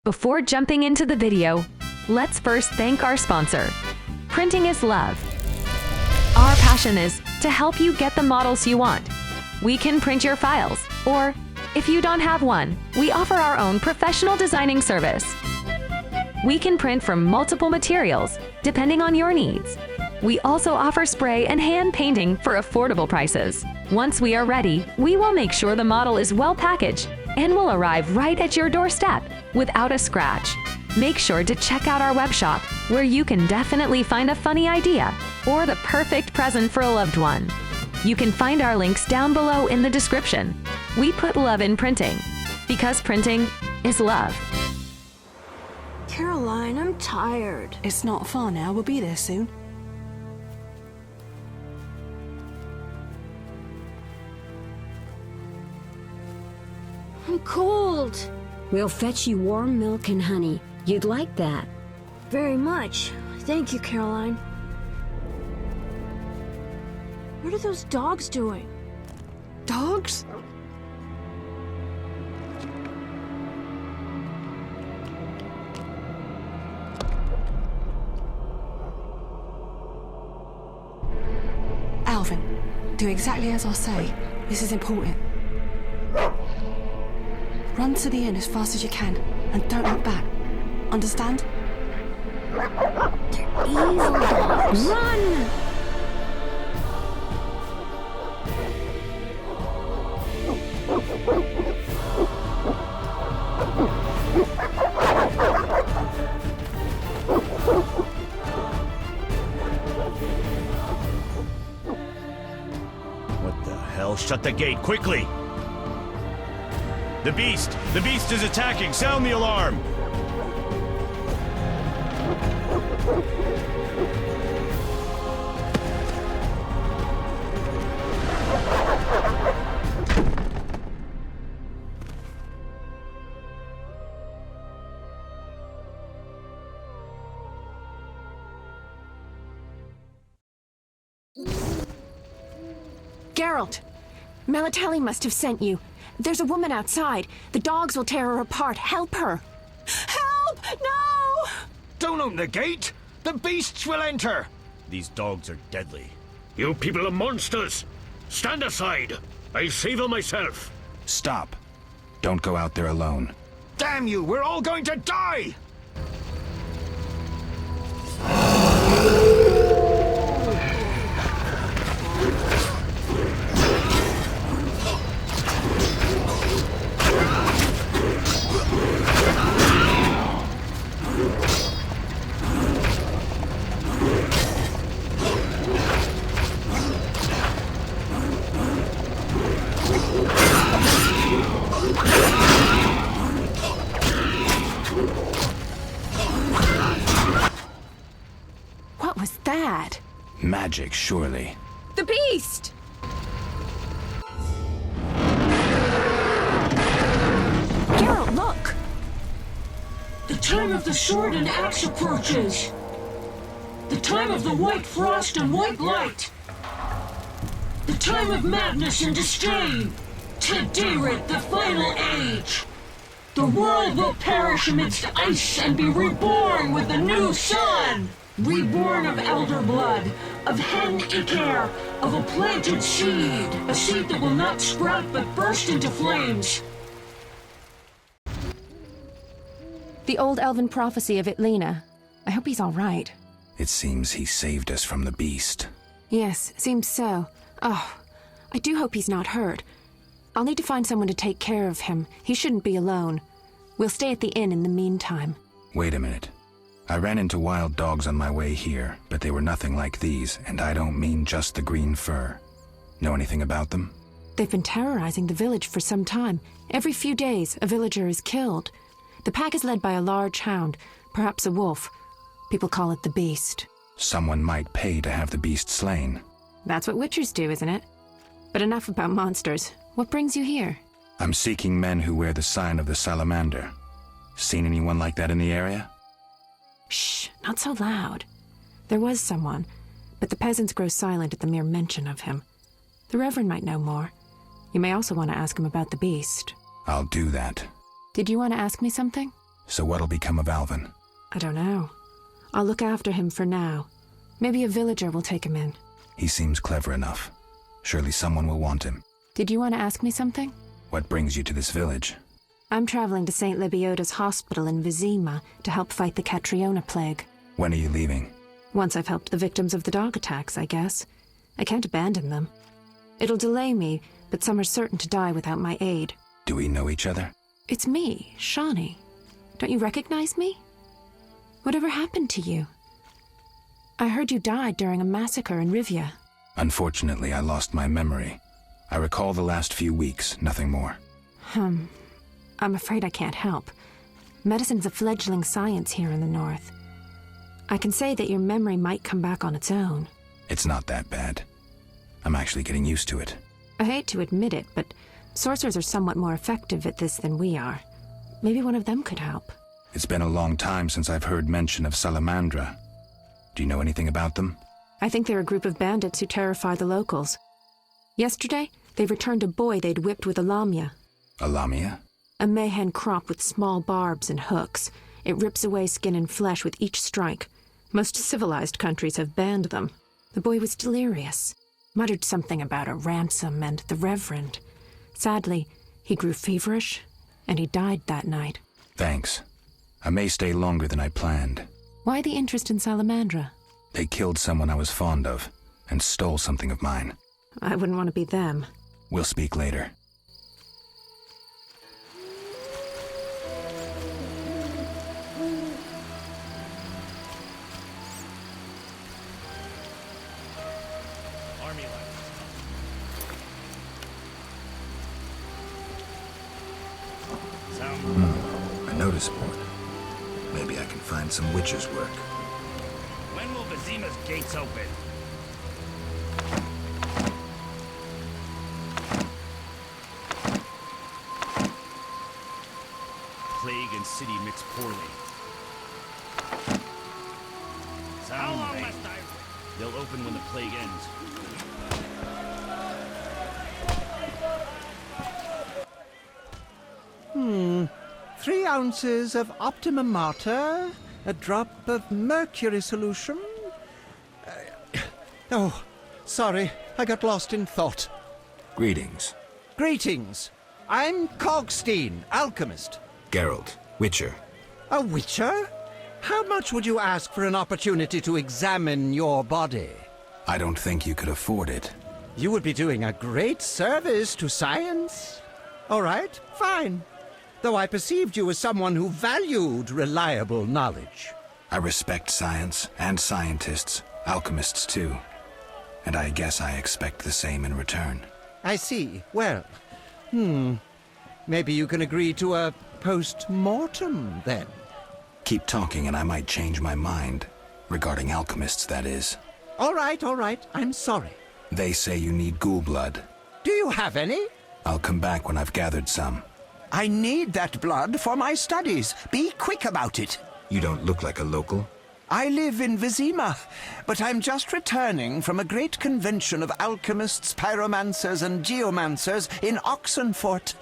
Before jumping into the video, let's first thank our sponsor. Printing is love. Our passion is to help you get the models you want. We can print your files, or if you don't have one, we offer our own professional designing service. We can print from multiple materials, depending on your needs. We also offer spray and hand painting for affordable prices. Once we are ready, we will make sure the model is well packaged and will arrive right at your doorstep without a scratch. Make sure to check out our web shop, where you can definitely find a funny idea or the perfect present for a loved one. You can find our links down below in the description. We put love in printing, because printing is love. Caroline, I'm tired. It's not far now. We'll be there soon. I'm cold. We'll fetch you warm milk and honey. You'd like that. Very much. Thank you, Caroline. What are those dogs doing? Dogs? Alvin, do exactly as I say. This is important. Run to the inn as fast as you can, and don't look back. Understand? They're evil dogs. Run! What the hell? Shut the gate, quickly! The beast! The beast is attacking! Sound the alarm! Geralt! Melatelli must have sent you. There's a woman outside. The dogs will tear her apart. Help her! Help! No! Don't open the gate! The beasts will enter! These dogs are deadly. You people are monsters! Stand aside! I'll save her myself! Stop. Don't go out there alone. Damn you! We're all going to die! What was that? Magic, surely. The beast! Geralt, look! The time of the sword and axe approaches. The time of the white frost and white light. The time of madness and disdain. Tedirit, the final age. The world will perish amidst ice and be reborn with a new sun. Reborn of elder blood, of hen Icaire, of a planted seed. A seed that will not sprout but burst into flames. The old elven prophecy of Itlena. I hope he's all right. It seems he saved us from the beast. Yes, seems so. Oh, I do hope he's not hurt. I'll need to find someone to take care of him. He shouldn't be alone. We'll stay at the inn in the meantime. Wait a minute. I ran into wild dogs on my way here, but they were nothing like these, and I don't mean just the green fur. Know anything about them? They've been terrorizing the village for some time. Every few days, a villager is killed. The pack is led by a large hound, perhaps a wolf. People call it the Beast. Someone might pay to have the beast slain. That's what witchers do, isn't it? But enough about monsters. What brings you here? I'm seeking men who wear the sign of the salamander. Seen anyone like that in the area? Shh, not so loud. There was someone, but the peasants grow silent at the mere mention of him. The Reverend might know more. You may also want to ask him about the beast. I'll do that. Did you want to ask me something? So what'll become of Alvin? I don't know. I'll look after him for now. Maybe a villager will take him in. He seems clever enough. Surely someone will want him. Did you want to ask me something? What brings you to this village? I'm traveling to St. Lebioda's hospital in Vizima to help fight the Catriona plague. When are you leaving? Once I've helped the victims of the dog attacks, I guess. I can't abandon them. It'll delay me, but some are certain to die without my aid. Do we know each other? It's me, Shawnee. Don't you recognize me? Whatever happened to you? I heard you died during a massacre in Rivia. Unfortunately, I lost my memory. I recall the last few weeks, nothing more. I'm afraid I can't help. Medicine's a fledgling science here in the north. I can say that your memory might come back on its own. It's not that bad. I'm actually getting used to it. I hate to admit it, but sorcerers are somewhat more effective at this than we are. Maybe one of them could help. It's been a long time since I've heard mention of Salamandra. Do you know anything about them? I think they're a group of bandits who terrify the locals. Yesterday, they returned a boy they'd whipped with a lamia. A lamia? A mayhen crop with small barbs and hooks. It rips away skin and flesh with each strike. Most civilized countries have banned them. The boy was delirious. Muttered something about a ransom and the Reverend. Sadly, he grew feverish, and he died that night. Thanks. I may stay longer than I planned. Why the interest in Salamandra? They killed someone I was fond of, and stole something of mine. I wouldn't want to be them. We'll speak later. Army life. A notice board. Maybe I can find some witcher's work. When will Vizima's gates open? Plague and city mix poorly. How long must I wait? They'll open when the plague ends. 3 ounces of optimum mater, a drop of mercury solution. Oh, sorry, I got lost in thought. Greetings. Greetings. I'm Cogstein, alchemist. Geralt, witcher. A witcher? How much would you ask for an opportunity to examine your body? I don't think you could afford it. You would be doing a great service to science. All right, fine. Though I perceived you as someone who valued reliable knowledge. I respect science and scientists, alchemists too. And I guess I expect the same in return. I see. Well, maybe you can agree to a post-mortem, then. Keep talking and I might change my mind. Regarding alchemists, that is. All right, I'm sorry. They say you need ghoul blood. Do you have any? I'll come back when I've gathered some. I need that blood for my studies. Be quick about it. You don't look like a local. I live in Vizima, but I'm just returning from a great convention of alchemists, pyromancers, and geomancers in Oxenfurt.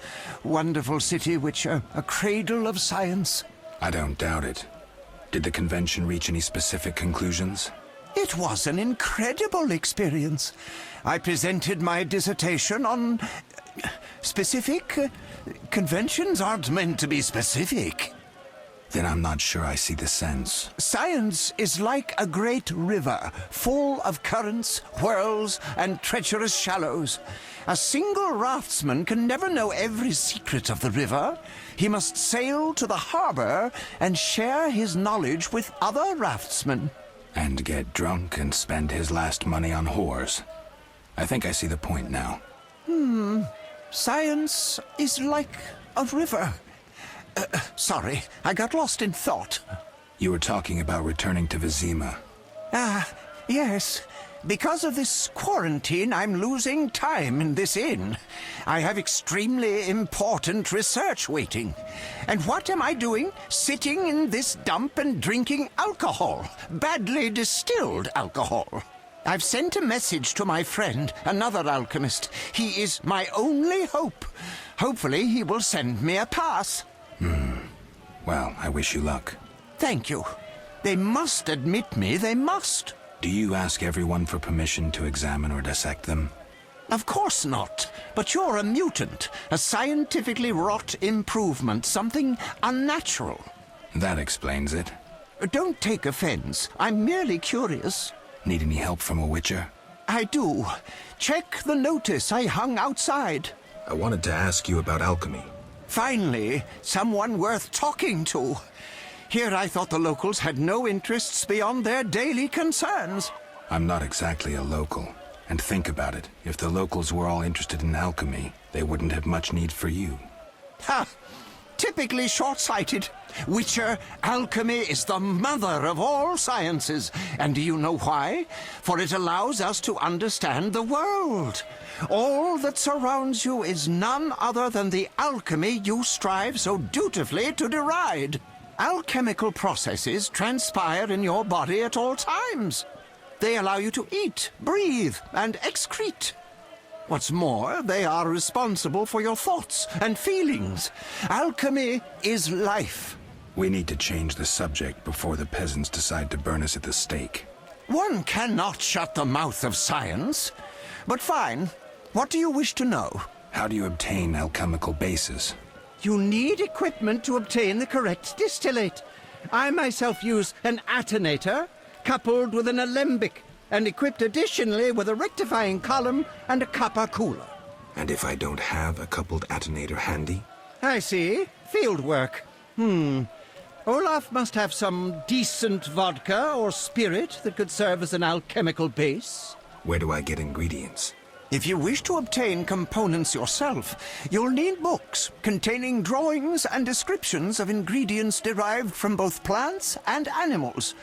Wonderful city, Witcher, a cradle of science. I don't doubt it. Did the convention reach any specific conclusions? It was an incredible experience. I presented my dissertation on specific. Conventions aren't meant to be specific. Then I'm not sure I see the sense. Science is like a great river, full of currents, whirls, and treacherous shallows. A single raftsman can never know every secret of the river. He must sail to the harbor and share his knowledge with other raftsmen. And get drunk and spend his last money on whores. I think I see the point now. Science is like a river. Sorry, I got lost in thought. You were talking about returning to Vizima. Yes. Because of this quarantine, I'm losing time in this inn. I have extremely important research waiting. And what am I doing? Sitting in this dump and drinking alcohol. Badly distilled alcohol. I've sent a message to my friend, another alchemist. He is my only hope. Hopefully he will send me a pass. Well, I wish you luck. Thank you. They must admit me, they must. Do you ask everyone for permission to examine or dissect them? Of course not. But you're a mutant, a scientifically wrought improvement, something unnatural. That explains it. Don't take offense. I'm merely curious. Need any help from a witcher? I do. Check the notice I hung outside. I wanted to ask you about alchemy. Finally, someone worth talking to. Here I thought the locals had no interests beyond their daily concerns. I'm not exactly a local. And think about it. If the locals were all interested in alchemy, they wouldn't have much need for you. Ha! Typically short-sighted. Witcher, alchemy is the mother of all sciences. And do you know why? For it allows us to understand the world. All that surrounds you is none other than the alchemy you strive so dutifully to deride. Alchemical processes transpire in your body at all times. They allow you to eat, breathe, and excrete. What's more, they are responsible for your thoughts and feelings. Alchemy is life. We need to change the subject before the peasants decide to burn us at the stake. One cannot shut the mouth of science. But fine. What do you wish to know? How do you obtain alchemical bases? You need equipment to obtain the correct distillate. I myself use an attenator, coupled with an alembic, and equipped additionally with a rectifying column and a copper cooler. And if I don't have a coupled attenator handy? I see. Field work. Olaf must have some decent vodka or spirit that could serve as an alchemical base. Where do I get ingredients? If you wish to obtain components yourself, you'll need books containing drawings and descriptions of ingredients derived from both plants and animals.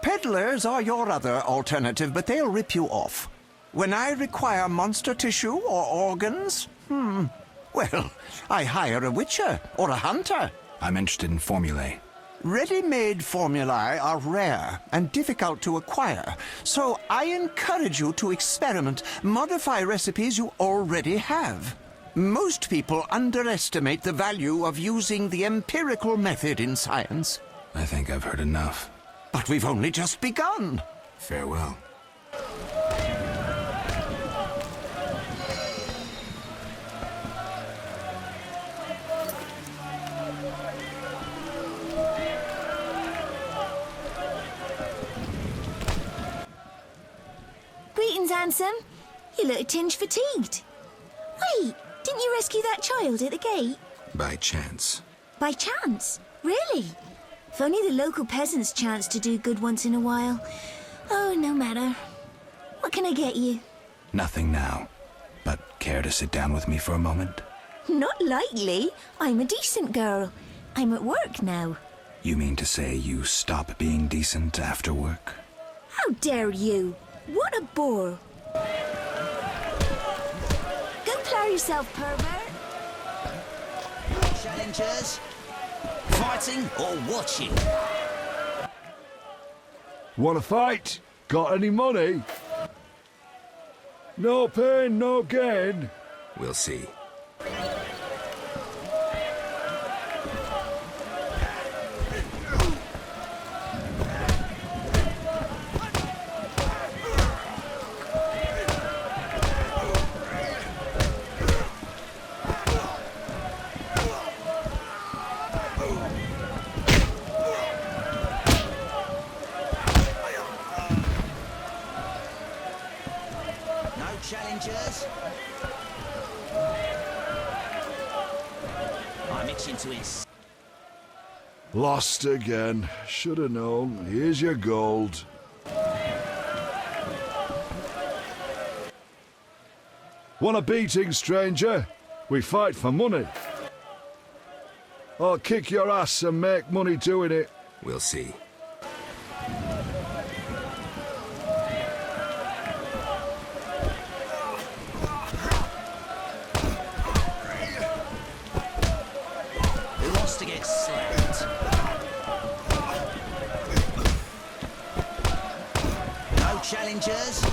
Peddlers are your other alternative, but they'll rip you off. When I require monster tissue or organs, well, I hire a witcher or a hunter. I'm interested in formulae. Ready-made formulae are rare and difficult to acquire, so I encourage you to experiment, modify recipes you already have. Most people underestimate the value of using the empirical method in science. I think I've heard enough. But we've only just begun. Farewell. Greetings, handsome. You look a tinge fatigued. Wait, didn't you rescue that child at the gate? By chance. By chance? Really? If only the local peasants chanced to do good once in a while. Oh, no matter. What can I get you? Nothing now. But care to sit down with me for a moment? Not likely. I'm a decent girl. I'm at work now. You mean to say you stop being decent after work? How dare you? What a bore. Go plow yourself, pervert. Challengers, fighting or watching? Want to fight? Got any money? No pain, no gain. We'll see. Challengers. I'm itching to it. Lost again. Should have known. Here's your gold. Want a beating, stranger? We fight for money. I'll kick your ass and make money doing it. We'll see. To get slapped. No challengers.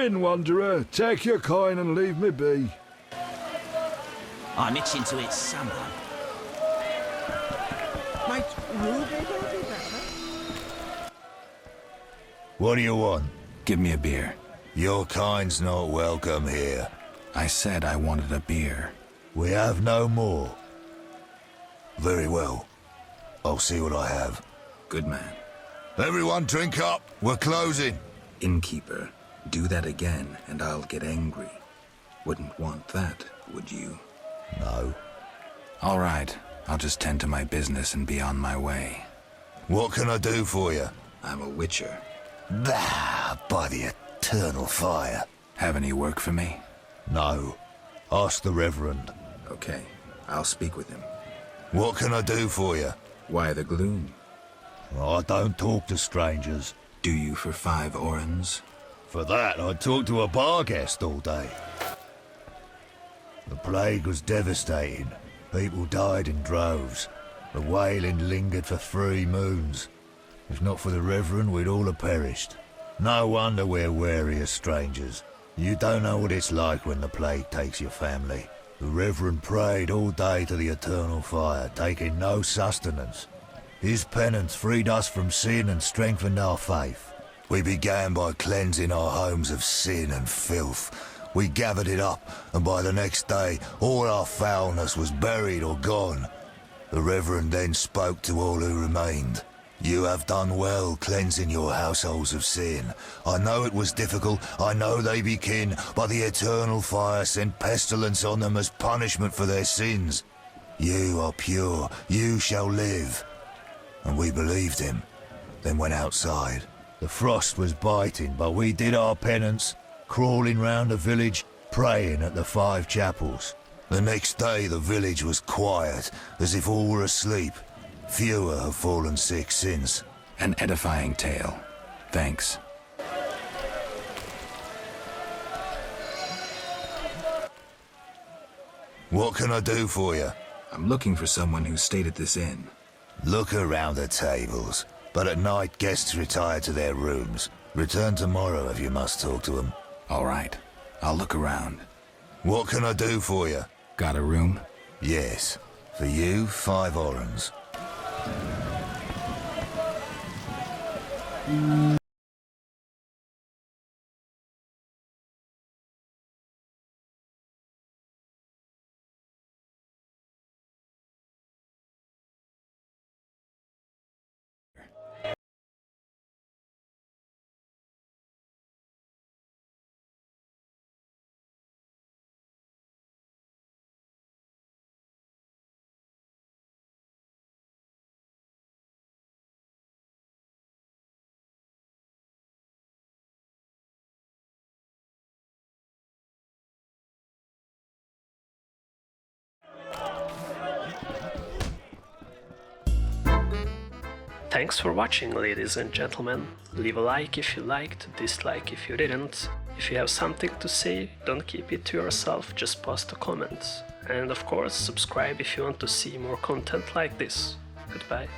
in, Wanderer. Take your coin and leave me be. I'm itching to hit someone. Might rhubarb be better? What do you want? Give me a beer. Your kind's not welcome here. I said I wanted a beer. We have no more. Very well. I'll see what I have. Good man. Everyone drink up. We're closing. Innkeeper, do that again and I'll get angry. Wouldn't want that, would you? No. All right. I'll just tend to my business and be on my way. What can I do for you? I'm a witcher. Ah, by the eternal fire. Have any work for me? No. Ask the Reverend. Okay. I'll speak with him. What can I do for you? Why the gloom? I don't talk to strangers. Do you for 5 orens? For that, I'd talk to a bar guest all day. The plague was devastating. People died in droves. The wailing lingered for 3 moons. If not for the Reverend, we'd all have perished. No wonder we're wary of strangers. You don't know what it's like when the plague takes your family. The Reverend prayed all day to the eternal fire, taking no sustenance. His penance freed us from sin and strengthened our faith. We began by cleansing our homes of sin and filth. We gathered it up, and by the next day, all our foulness was buried or gone. The Reverend then spoke to all who remained. You have done well cleansing your households of sin. I know it was difficult, I know they be kin, but the eternal fire sent pestilence on them as punishment for their sins. You are pure, you shall live. And we believed him, then went outside. The frost was biting, but we did our penance, crawling round the village, praying at the 5 chapels. The next day the village was quiet, as if all were asleep. Fewer have fallen sick since. An edifying tale. Thanks. What can I do for you? I'm looking for someone who stayed at this inn. Look around the tables, but at night guests retire to their rooms. Return tomorrow if you must talk to them. All right. I'll look around. What can I do for you? Got a room? Yes. For you, 5 orens. Thanks for watching, ladies and gentlemen. Leave a like if you liked, dislike if you didn't. If you have something to say, don't keep it to yourself, just post a comment. And of course, subscribe if you want to see more content like this. Goodbye.